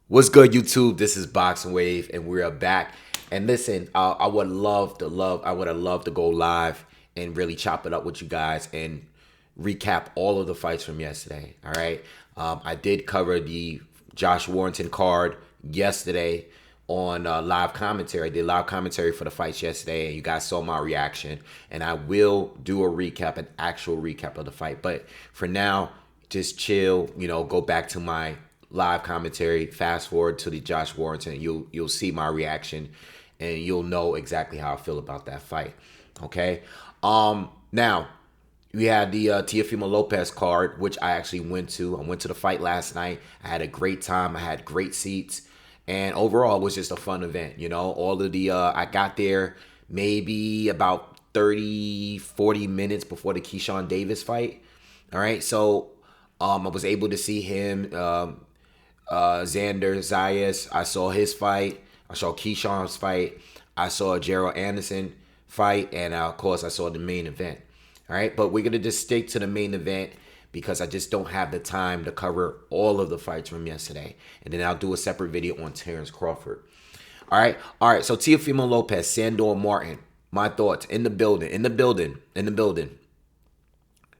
What's good, YouTube? This is Boxingwave, and we are back. And listen, I would have loved to go live and really chop it up with you guys and recap all of the fights from yesterday. All right, I did cover the Josh Warrington card yesterday on live commentary. I did live commentary for the fights yesterday, and you guys saw my reaction. And I will do a recap, an actual recap of the fight. But for now, just chill. Go back to my live commentary. Fast forward to the Josh Warrington. You'll see my reaction, and you'll know exactly how I feel about that fight. Okay. Now we had the Teofimo Lopez card, which I actually went to. I went to the fight last night. I had a great time. I had great seats. And overall, it was just a fun event. All of the, I got there maybe about 30, 40 minutes before the Keyshawn Davis fight. All right. So I was able to see him, Xander Zayas. I saw his fight. I saw Keyshawn's fight. I saw Gerald Anderson fight. And of course, I saw the main event. All right. But we're going to just stick to the main event because I just don't have the time to cover all of the fights from yesterday. And then I'll do a separate video on Terrence Crawford. All right. So Teofimo Lopez, Sandor Martin. My thoughts in the building.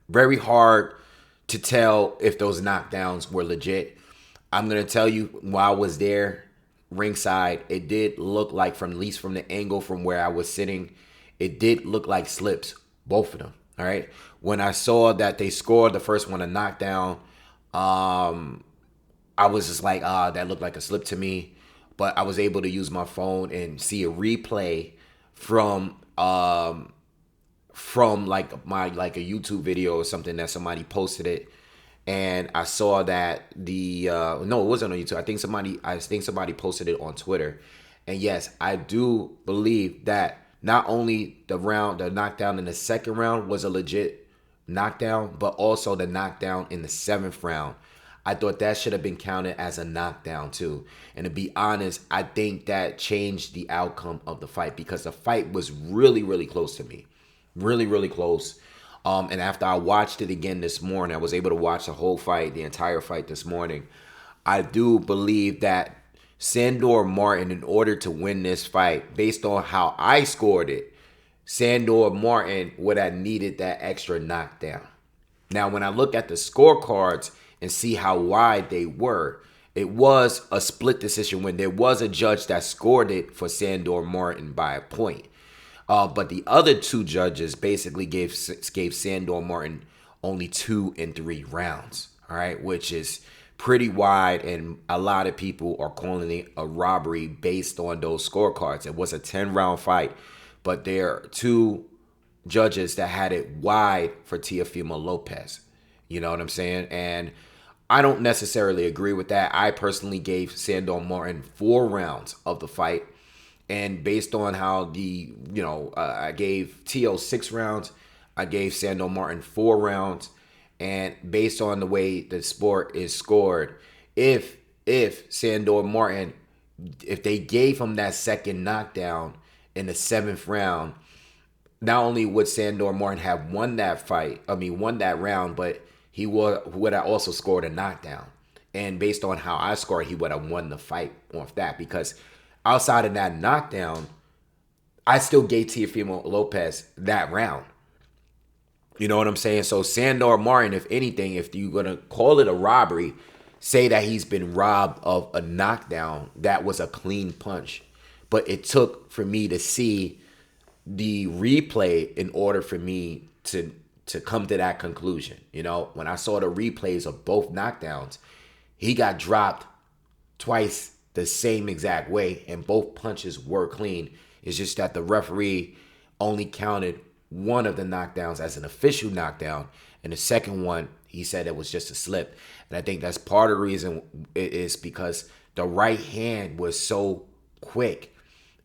Very hard to tell if those knockdowns were legit. I'm going to tell you, while I was there ringside, it did look like, at least from the angle from where I was sitting, it did look like slips, both of them. All right. When I saw that they scored the first one, a knockdown, I was just like, that looked like a slip to me. But I was able to use my phone and see a replay from like a YouTube video or something that somebody posted it. And I saw that no, it wasn't on YouTube. I think somebody posted it on Twitter. And yes, I do believe that not only the knockdown in the second round was a legit knockdown, but also the knockdown in the seventh round. I thought that should have been counted as a knockdown too. And to be honest, I think that changed the outcome of the fight because the fight was really, really close to me. Really, really close. And after I watched it again this morning, I was able to watch the whole fight, the entire fight this morning. I do believe that Sandor Martin, in order to win this fight, based on how I scored it, Sandor Martin would have needed that extra knockdown. Now, when I look at the scorecards and see how wide they were, it was a split decision when there was a judge that scored it for Sandor Martin by a point. But the other two judges basically gave Sandor Martin only 2 and 3 rounds, all right, which is pretty wide, and a lot of people are calling it a robbery based on those scorecards. It was a 10-round fight, but there are 2 judges that had it wide for Teofimo Lopez. You know what I'm saying? And I don't necessarily agree with that. I personally gave Sandor Martin 4 rounds of the fight. And based on how I gave Teo 6 rounds, I gave Sandor Martin 4 rounds. And based on the way the sport is scored, if Sandor Martin, if they gave him that second knockdown in the 7th round, not only would Sandor Martin have won that round, but he would have also scored a knockdown. And based on how I scored, he would have won the fight off that, because outside of that knockdown, I still gave Teofimo Lopez that round. You know what I'm saying? So Sandor Martin, if anything, if you're going to call it a robbery, say that he's been robbed of a knockdown. That was a clean punch. But it took for me to see the replay in order for me to come to that conclusion. When I saw the replays of both knockdowns, he got dropped twice the same exact way, and both punches were clean. It's just that the referee only counted one of the knockdowns as an official knockdown, and the second one, he said it was just a slip. And I think that's part of the reason it is because the right hand was so quick.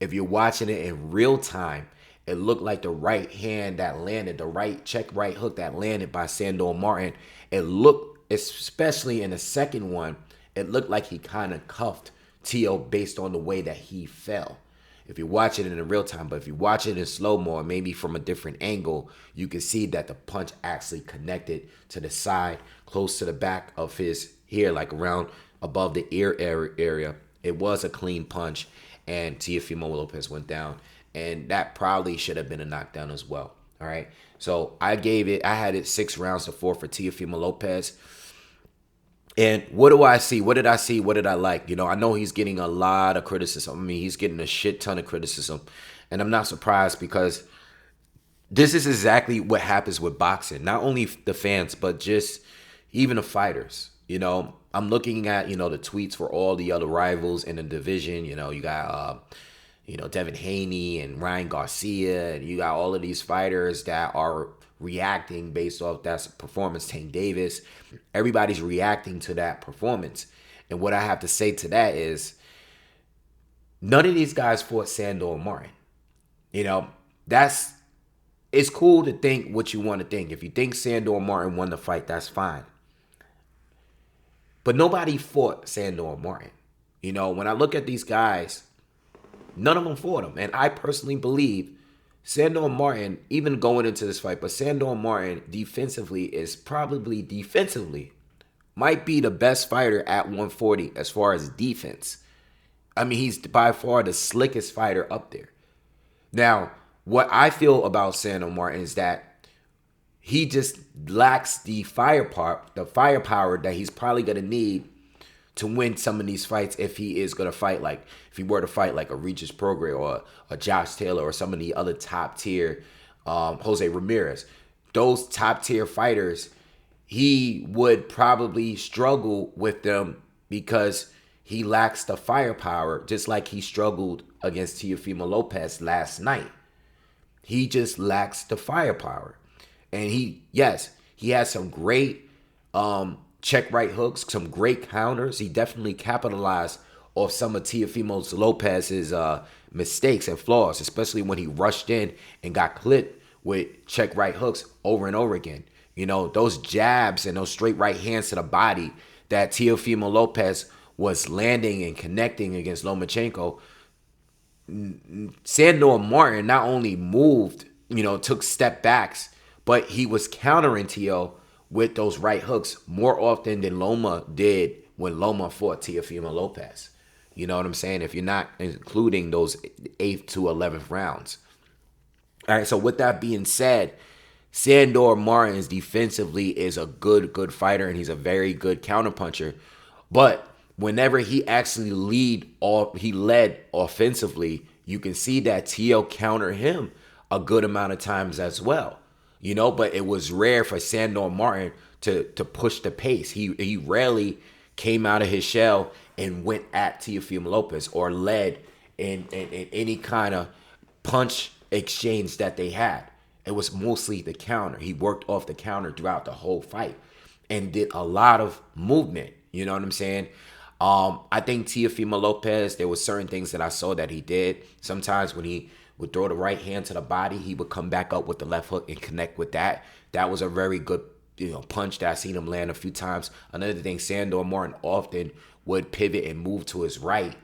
If you're watching it in real time, it looked like the right hand that landed, the right hook that landed by Sandor Martin, it looked, especially in the second one, it looked like he kind of cuffed Teo based on the way that he fell. If you watch it in real time, but if you watch it in slow-mo, or maybe from a different angle, you can see that the punch actually connected to the side, close to the back of his here, like around above the ear area. It was a clean punch, and Teofimo Lopez went down, and that probably should have been a knockdown as well. All right, so I had it 6 rounds to 4 for Teofimo Lopez. And what do I see? What did I see? What did I like? I know he's getting a lot of criticism. I mean, he's getting a shit ton of criticism, and I'm not surprised because this is exactly what happens with boxing. Not only the fans, but just even the fighters. I'm looking at, the tweets for all the other rivals in the division. You got, Devin Haney and Ryan Garcia, and you got all of these fighters that are reacting based off that performance. Tank Davis, everybody's reacting to that performance. And what I have to say to that is none of these guys fought Sandor Martin. It's cool to think what you want to think. If you think Sandor Martin won the fight, that's fine. But nobody fought Sandor Martin. When I look at these guys, none of them fought him. And I personally believe Sandor Martin, even going into this fight, but Sandor Martin defensively might be the best fighter at 140 as far as defense. I mean, he's by far the slickest fighter up there. Now, what I feel about Sandor Martin is that he just lacks the firepower that he's probably going to need to win some of these fights if he were to fight like a Regis Prograis or a Josh Taylor or some of the other top tier, Jose Ramirez. Those top tier fighters, he would probably struggle with them because he lacks the firepower, just like he struggled against Teofimo Lopez last night. He just lacks the firepower. And he has some great check right hooks, some great counters. He definitely capitalized off some of Teofimo Lopez's mistakes and flaws, especially when he rushed in and got clipped with check right hooks over and over again. Those jabs and those straight right hands to the body that Teofimo Lopez was landing and connecting against Lomachenko. Sandor Martin not only moved, took step backs, but he was countering Teo with those right hooks more often than Loma did when Loma fought Teofimo Lopez. You know what I'm saying? If you're not including those 8th to 11th rounds. All right, so with that being said, Sandor Martin defensively is a good fighter, and he's a very good counterpuncher. But whenever he actually led offensively, you can see that Teo countered him a good amount of times as well. But it was rare for Sandor Martin to push the pace. He rarely came out of his shell and went at Teofimo Lopez or led in any kind of punch exchange that they had. It was mostly the counter. He worked off the counter throughout the whole fight and did a lot of movement. You know what I'm saying? I think Teofimo Lopez, there were certain things that I saw that he did. Sometimes when he would throw the right hand to the body, he would come back up with the left hook and connect with that. That was a very good, punch that I seen him land a few times. Another thing, Sandor Martin often would pivot and move to his right,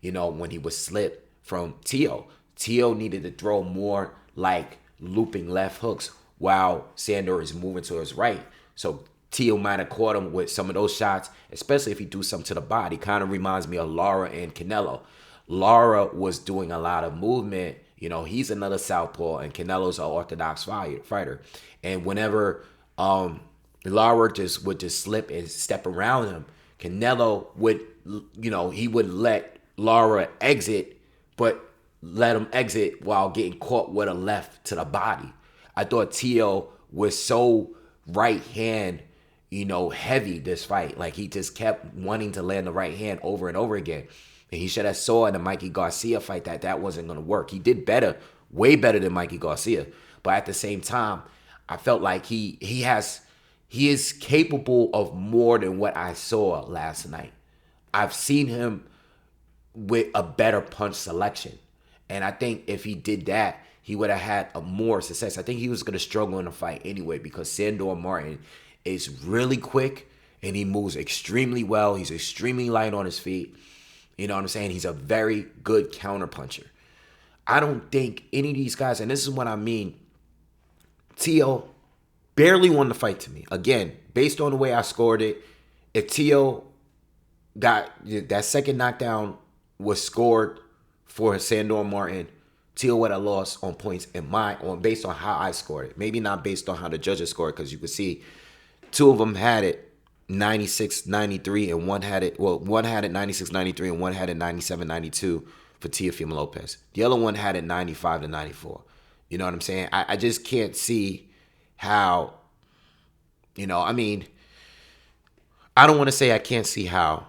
when he would slip from Teo. Teo needed to throw more like looping left hooks while Sandor is moving to his right. So Teo might have caught him with some of those shots, especially if he do something to the body. Kind of reminds me of Lara and Canelo. Lara was doing a lot of movement. He's another southpaw, and Canelo's an orthodox fighter. And whenever Lara would just slip and step around him, Canelo would, he would let Lara exit, but let him exit while getting caught with a left to the body. I thought Teo was so right hand, heavy this fight. Like, he just kept wanting to land the right hand over and over again. And he should have saw in the Mikey Garcia fight that wasn't going to work. He did better, way better than Mikey Garcia. But at the same time, I felt like he is capable of more than what I saw last night. I've seen him with a better punch selection. And I think if he did that, he would have had a more success. I think he was going to struggle in the fight anyway because Sandor Martin is really quick and he moves extremely well. He's extremely light on his feet. You know what I'm saying? He's a very good counterpuncher. I don't think any of these guys, and this is what I mean, Teo barely won the fight to me. Again, based on the way I scored it, if Teo that second knockdown was scored for Sandor Martin. Teal would have lost on points based on how I scored it. Maybe not based on how the judges scored, because you could see two of them had it 96-93 and one had it 96-93 and one had it 97-92 for Teofimo Lopez. The other one had it 95-94. You know what I'm saying? I just can't see how, I mean, I don't want to say I can't see how,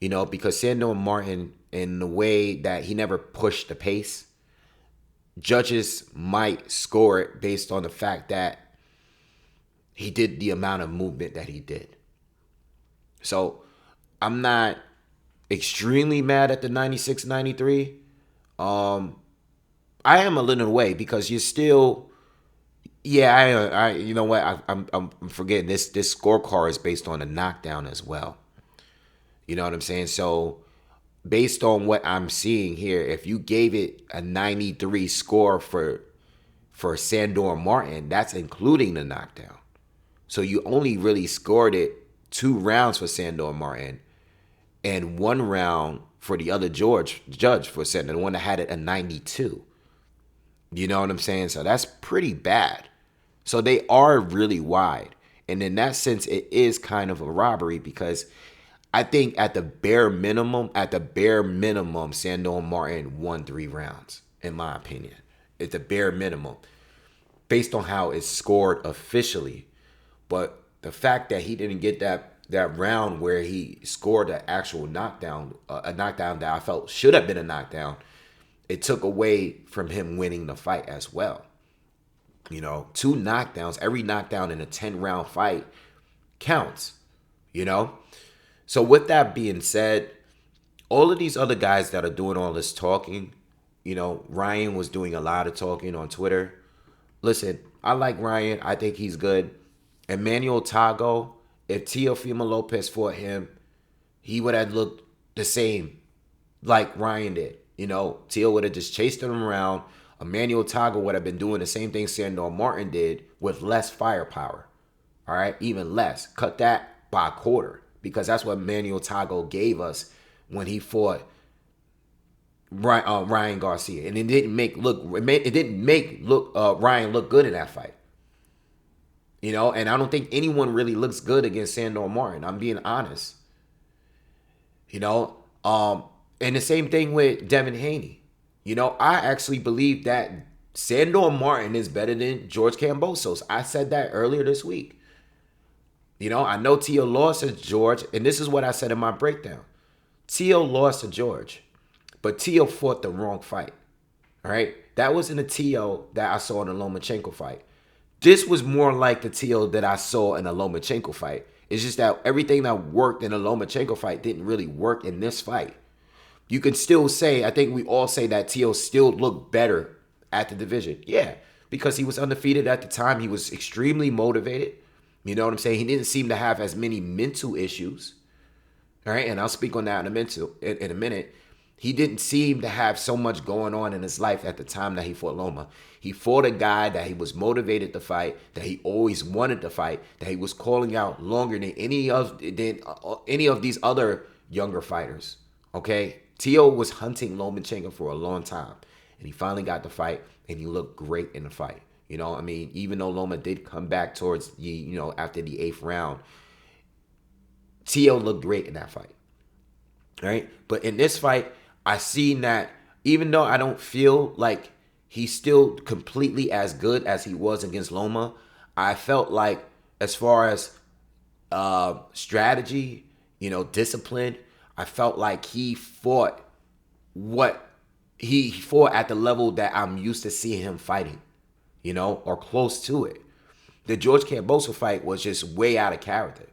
because Sandor Martin, in the way that he never pushed the pace, judges might score it based on the fact that he did the amount of movement that he did. So I'm not extremely mad at the 96-93. I am a little away because you're still, I you know what, I'm forgetting this scorecard is based on a knockdown as well. You know what I'm saying? So based on what I'm seeing here, if you gave it a 93 score for Sandor Martin, that's including the knockdown. So you only really scored it 2 rounds for Sandor Martin and 1 round for the other judge for Sandor, the one that had it a 92. You know what I'm saying? So that's pretty bad. So they are really wide. And in that sense, it is kind of a robbery, because I think at the bare minimum, Sandor Martin won 3 rounds, in my opinion. It's the bare minimum, based on how it's scored officially. But the fact that he didn't get that round where he scored an actual knockdown, a knockdown that I felt should have been a knockdown, it took away from him winning the fight as well. 2 knockdowns, every knockdown in a 10-round fight counts, So with that being said, all of these other guys that are doing all this talking, Ryan was doing a lot of talking on Twitter. Listen, I like Ryan. I think he's good. Emmanuel Tago, if Teofimo Lopez fought him, he would have looked the same like Ryan did. Teo would have just chased him around. Emmanuel Tago would have been doing the same thing Sandor Martin did with less firepower. All right? Even less. Cut that by a quarter, because that's what Emmanuel Tago gave us when he fought Ryan Garcia. And it didn't make Ryan look good in that fight. And I don't think anyone really looks good against Sandor Martin. I'm being honest. And the same thing with Devin Haney. I actually believe that Sandor Martin is better than George Kambosos. I said that earlier this week. I know Teo lost to George, and this is what I said in my breakdown. Teo lost to George, but Teo fought the wrong fight. All right? That wasn't a Teo that I saw in the Lomachenko fight. This was more like the Teo that I saw in a Lomachenko fight. It's just that everything that worked in a Lomachenko fight didn't really work in this fight. You can still say, I think we all say that Teo still looked better at the division. Yeah, because he was undefeated at the time. He was extremely motivated. You know what I'm saying? He didn't seem to have as many mental issues. All right, and I'll speak on that in a minute. He didn't seem to have so much going on in his life at the time that he fought Loma. He fought a guy that he was motivated to fight, that he always wanted to fight, that he was calling out longer than any of these other younger fighters. Okay? Teo was hunting Lomachenko for a long time, and he finally got the fight, and he looked great in the fight. Even though Loma did come back towards after the 8th round, Teo looked great in that fight. All right? But in this fight, I seen that even though I don't feel like he's still completely as good as he was against Loma, I felt like as far as strategy, discipline, I felt like he fought at the level that I'm used to seeing him fighting, or close to it. The George Kambosos fight was just way out of character.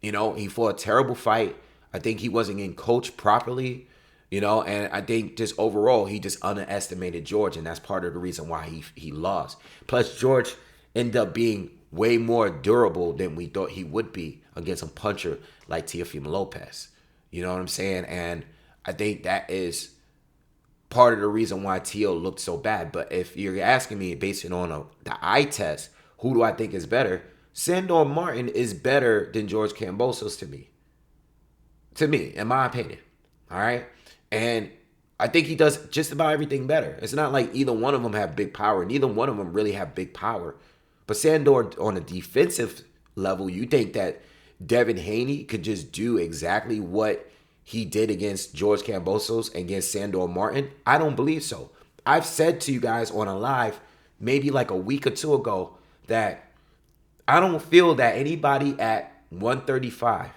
He fought a terrible fight. I think he wasn't getting coached properly, and I think just overall he just underestimated George, and that's part of the reason why he lost. Plus, George ended up being way more durable than we thought he would be against a puncher like Teofimo Lopez. You know what I'm saying? And I think that is part of the reason why Teo looked so bad. But if you're asking me, based on the eye test, who do I think is better? Sandor Martin is better than George Kambosos to me. to me, in my opinion. All right. And I think he does just about everything better. It's not like either one of them have big power. Neither one of them really have big power. But Sandor, on a defensive level, you think that Devin Haney could just do exactly what he did against George Kambosos and against Sandor Martin? I don't believe so. I've said to you guys on a live maybe like a week or two ago that I don't feel that anybody at 135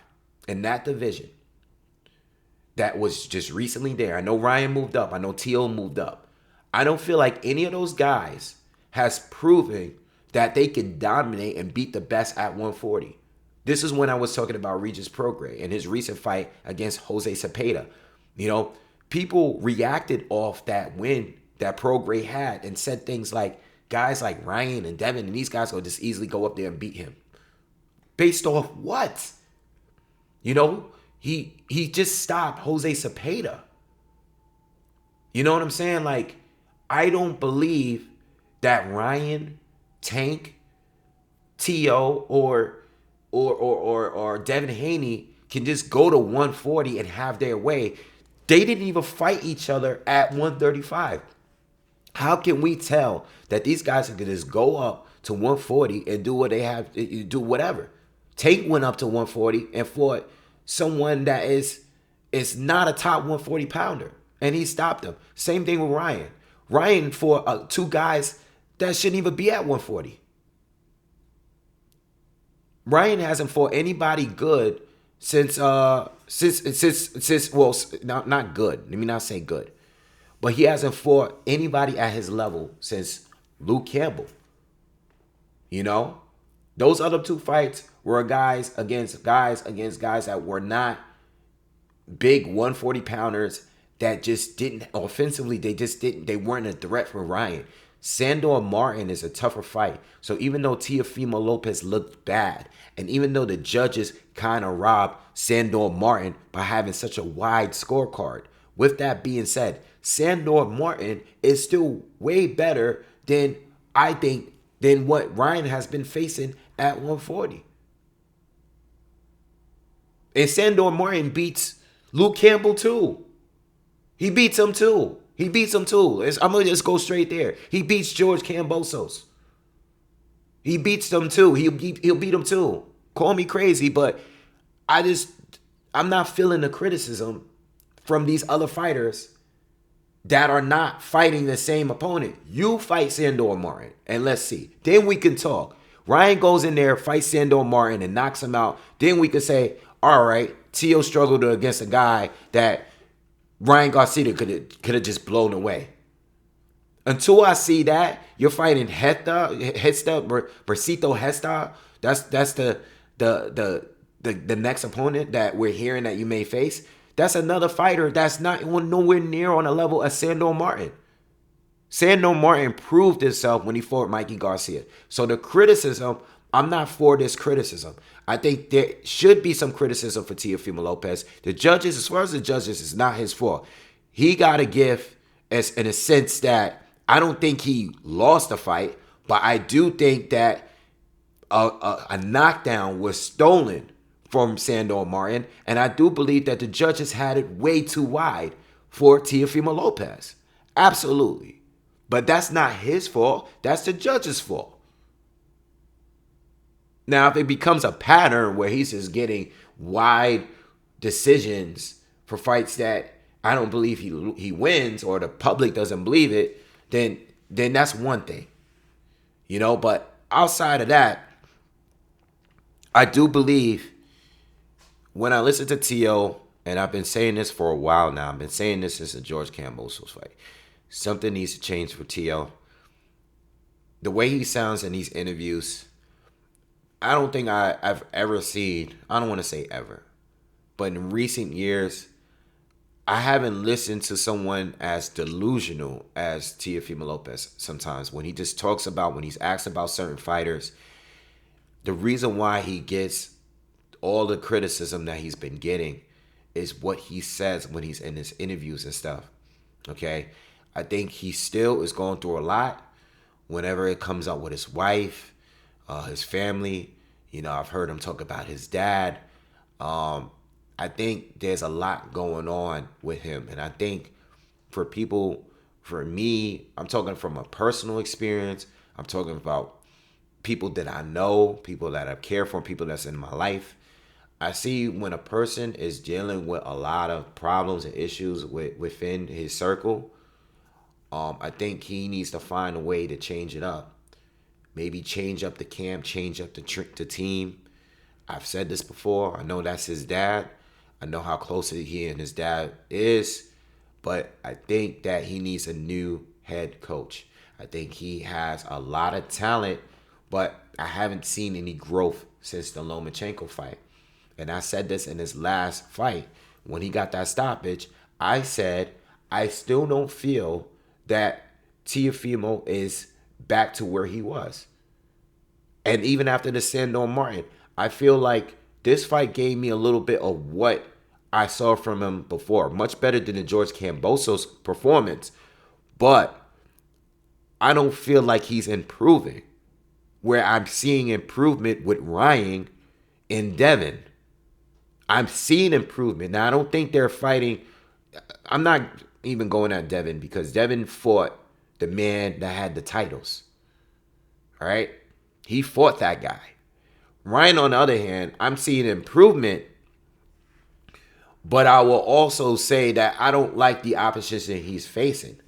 in that division that was just recently there. I know Ryan moved up. I know T.O. moved up. I don't feel like any of those guys has proven that they can dominate and beat the best at 140. This is when I was talking about Regis Prograis in his recent fight against Jose Cepeda. You know, people reacted off that win that Prograis had and said things like, guys like Ryan and Devin and these guys will just easily go up there and beat him. Based off what? You know, he just stopped Jose Cepeda. You know what I'm saying? Like, I don't believe that Ryan, Tank, T.O. or Devin Haney can just go to 140 and have their way. They didn't even fight each other at 135. How can we tell that these guys can just go up to 140 and do what they have to do, whatever? Tank went up to 140 and fought someone that is not a top 140 pounder, and he stopped him. Same thing with Ryan. Ryan fought two guys that shouldn't even be at 140. Ryan hasn't fought anybody good since well, not good. Let me not say good. But he hasn't fought anybody at his level since Luke Campbell. You know? Those other two fights were guys against guys that were not big 140 pounders that just didn't offensively, they weren't a threat for Ryan. Sandor Martin is a tougher fight. So even though Teofimo Lopez looked bad, and even though the judges kind of robbed Sandor Martin by having such a wide scorecard, with that being said, Sandor Martin is still way better than, I think, than what Ryan has been facing at 140. And Sandor Martin beats Luke Campbell too. He beats him too. I'm going to just go straight there. He beats George Kambosos. He beats them too. He'll beat them too. Call me crazy, but I'm not feeling the criticism from these other fighters that are not fighting the same opponent. You fight Sandor Martin, and let's see. Then we can talk. Ryan goes in there, fights Sandor Martin, and knocks him out. Then we can say, all right, Tio struggled against a guy that Ryan Garcia could have just blown away. Until I see that, you're fighting Bercito Hesta. That's the next opponent that we're hearing that you may face. That's another fighter that's not nowhere near on the level of Sandor Martin. Sandor Martin proved himself when he fought Mikey Garcia. So the criticism, I'm not for this criticism. I think there should be some criticism for Teofimo Lopez. The judges, as far as the judges, it's not his fault. He got a gift in a sense that I don't think he lost the fight, but I do think that a knockdown was stolen from Sandor Martin, and I do believe that the judges had it way too wide for Teofimo Lopez. Absolutely. But that's not his fault. That's the judge's fault. Now, if it becomes a pattern where he's just getting wide decisions for fights that I don't believe he wins, or the public doesn't believe it, then that's one thing. You know, but outside of that, I do believe when I listen to T.O., and I've been saying this for a while now, I've been saying this since the George Kambosos fight, something needs to change for T.O. The way he sounds in these interviews, I don't think I've ever seen, I don't want to say ever, but in recent years, I haven't listened to someone as delusional as Teofimo Lopez sometimes. When he just talks about, when he's asked about certain fighters, the reason why he gets all the criticism that he's been getting is what he says when he's in his interviews and stuff. Okay? I think he still is going through a lot whenever it comes up with his wife, his family. You know, I've heard him talk about his dad. I think there's a lot going on with him. And I think for people, for me, I'm talking from a personal experience. I'm talking about people that I know, people that I care for, people that's in my life. I see when a person is dealing with a lot of problems and issues within his circle, I think he needs to find a way to change it up. Maybe change up the camp, change up the team. I've said this before. I know that's his dad. I know how close he and his dad is. But I think that he needs a new head coach. I think he has a lot of talent, but I haven't seen any growth since the Lomachenko fight. And I said this in his last fight. When he got that stoppage, I said, I still don't feel that Teofimo is back to where he was. And even after the Sandor Martin, I feel like this fight gave me a little bit of what I saw from him before. Much better than the George Kambosos performance. But I don't feel like he's improving. Where I'm seeing improvement with Ryan and Devin. I'm seeing improvement. Now, I don't think they're fighting. I'm not even going at Devin because Devin fought the man that had the titles. All right? He fought that guy. Ryan, on the other hand, I'm seeing improvement. But I will also say that I don't like the opposition he's facing.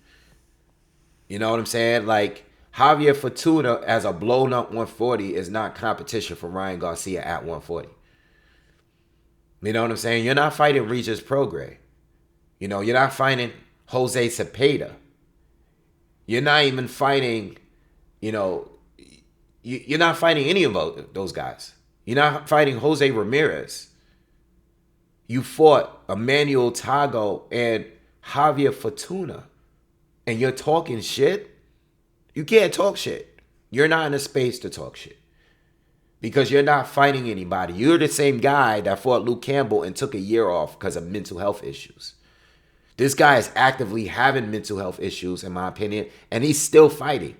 You know what I'm saying? Like, Javier Fortuna as a blown up 140 is not competition for Ryan Garcia at 140. You know what I'm saying? You're not fighting Regis Prograis. You know, you're not fighting Jose Cepeda. You're not even fighting, you know, you're not fighting any of those guys. You're not fighting Jose Ramirez. You fought Emmanuel Tago and Javier Fortuna. And you're talking shit? You can't talk shit. You're not in a space to talk shit. Because you're not fighting anybody. You're the same guy that fought Luke Campbell and took a year off because of mental health issues. This guy is actively having mental health issues, in my opinion, and he's still fighting.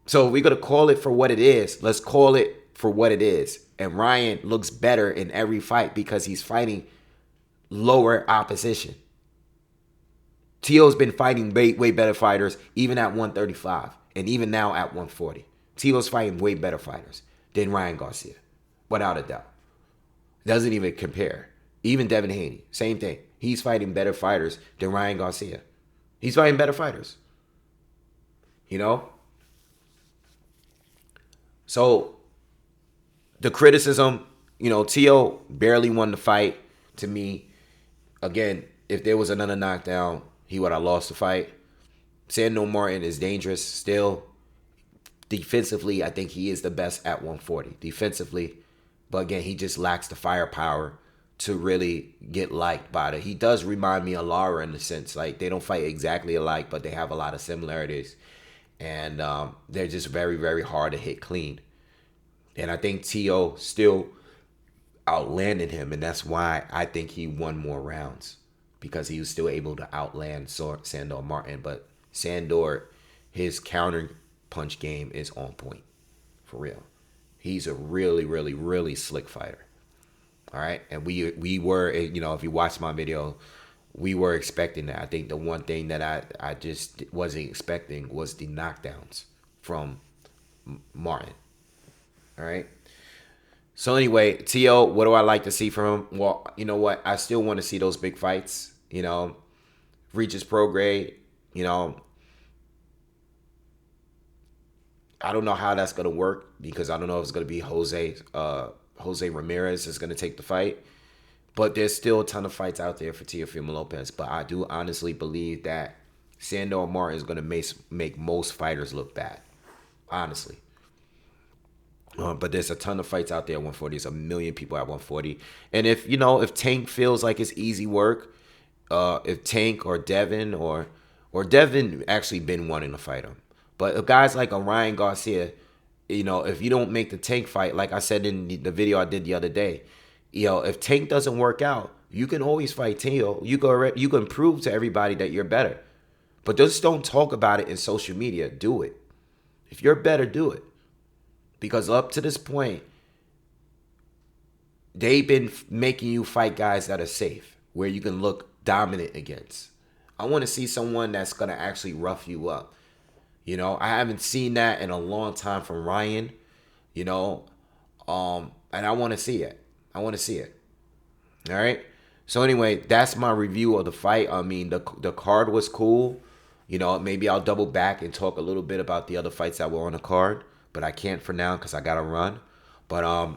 So if we're going to call it for what it is, let's call it for what it is. And Ryan looks better in every fight because he's fighting lower opposition. Tio's been fighting way better fighters, even at 135, and even now at 140. Tio's fighting way better fighters than Ryan Garcia, without a doubt. Doesn't even compare. Even Devin Haney, same thing. He's fighting better fighters than Ryan Garcia. He's fighting better fighters. You know? So, the criticism, you know, Tio barely won the fight to me. Again, if there was another knockdown, he would have lost the fight. Sandor Martin is dangerous still. Defensively, I think he is the best at 140. Defensively. But again, he just lacks the firepower to really get liked by it. He does remind me of Lara in the sense, like, they don't fight exactly alike, but they have a lot of similarities. And they're just very, very hard to hit clean. And I think Tio still outlanded him, and that's why I think he won more rounds. Because he was still able to outland Sandor Martin. But Sandor, his counter punch game is on point. For real. He's a really, really, really slick fighter. All right? And we were, you know, if you watch my video, we were expecting that. I think the one thing that I just wasn't expecting was the knockdowns from Martin. All right? So anyway, Tio, what do I like to see from him? Well, you know what? I still want to see those big fights. You know, Regis Prograis, you know, I don't know how that's going to work because I don't know if it's going to be Jose Ramirez is going to take the fight. But there's still a ton of fights out there for Teofimo Lopez. But I do honestly believe that Sandor Martin is going to make most fighters look bad. Honestly. But there's a ton of fights out there at 140. There's a million people at 140. And if Tank feels like it's easy work, if Tank or Devin or Devin actually been wanting to fight him. But if guys like Ryan Garcia, you know, if you don't make the Tank fight, like I said in the video I did the other day, you know, if Tank doesn't work out, you can always fight Tio. You can prove to everybody that you're better. But just don't talk about it in social media. Do it. If you're better, do it. Because up to this point, they've been making you fight guys that are safe, where you can look dominant against. I want to see someone that's gonna actually rough you up. You know, I haven't seen that in a long time from Ryan. You know, and I want to see it. I want to see it. All right. So anyway, that's my review of the fight. I mean, the card was cool. You know, maybe I'll double back and talk a little bit about the other fights that were on the card, but I can't for now because I gotta run. But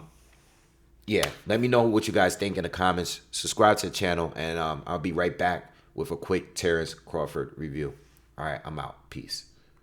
yeah, let me know what you guys think in the comments. Subscribe to the channel, and I'll be right back with a quick Terrence Crawford review. All right, I'm out. Peace.